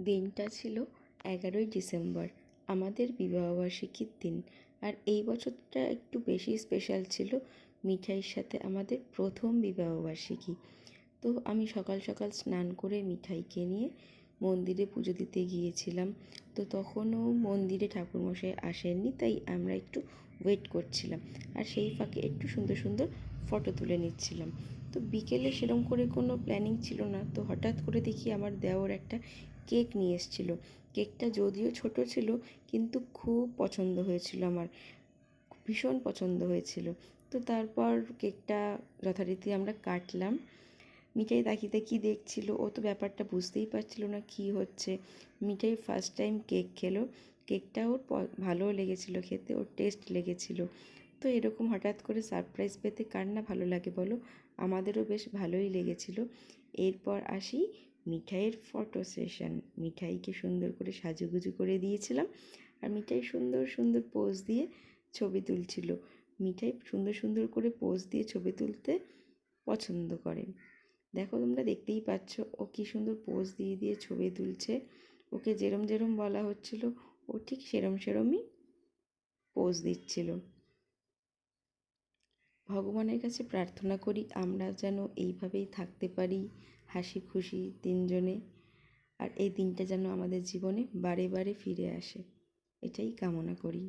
দিনটা ছিল 11ই ডিসেম্বর, আমাদের বিবাহবার্ষিকীর দিন। আর এই বছরটা একটু বেশি স্পেশাল ছিল, মিঠাইয়ের সাথে আমাদের প্রথম বিবাহবার্ষিকী। তো আমি সকাল সকাল স্নান করে মিঠাইকে নিয়ে মন্দিরে পুজো দিতে গিয়েছিলাম। তো তখনও মন্দিরে ঠাকুরমশাই আসেননি, তাই আমরা একটু ওয়েট করছিলাম। আর সেই ফাঁকে একটু সুন্দর সুন্দর ফটো তুলে নিচ্ছিলাম। তো বিকেলে সেরকম করে কোনো প্ল্যানিং ছিল না, তো হঠাৎ করে দেখি আমার দেওর একটা কেক নিয়ে এসেছিল। কেকটা যদিও ছোট ছিল, কিন্তু খুব পছন্দ হয়েছিল আমার, ভীষণ পছন্দ হয়েছিল। তো তারপর কেকটা যথারীতি আমরা কাটলাম। মিঠাই তাকিয়ে তাকিয়ে দেখছিল, ও তো ব্যাপারটা বুঝতেই পারছিল না কী হচ্ছে। মিঠাই ফার্স্ট টাইম কেক খেলো, কেকটা ওর ভালোও লেগেছিলো খেতে, ওর টেস্ট লেগেছিলো। তো এরকম হঠাৎ করে সারপ্রাইজ পেতে কার না ভালো লাগে বলো? আমাদেরও বেশ ভালোই লেগেছিলো। এরপর আসি মিঠাইয়ের ফটো সেশন। মিঠাইকে সুন্দর করে সাজুগুজু করে দিয়েছিলাম, আর মিঠাই সুন্দর সুন্দর পোজ দিয়ে ছবি তুলছিল। মিঠাই সুন্দর সুন্দর করে পোজ দিয়ে ছবি তুলতে পছন্দ করে। দেখো, তোমরা দেখতেই পাচ্ছ ও কী সুন্দর পোজ দিয়ে দিয়ে ছবি তুলছে। ওকে যেরম যেরম বলা হচ্ছিল ও ঠিক সেরম সেরমই পোজ দিচ্ছিল। ভগবানের কাছে প্রার্থনা করি আমরা যেন এইভাবেই থাকতে পারি, হাসি খুশি তিনজনে। আর এই দিনটা যেন আমাদের জীবনে বারে বারে ফিরে আসে, এটাই কামনা করি।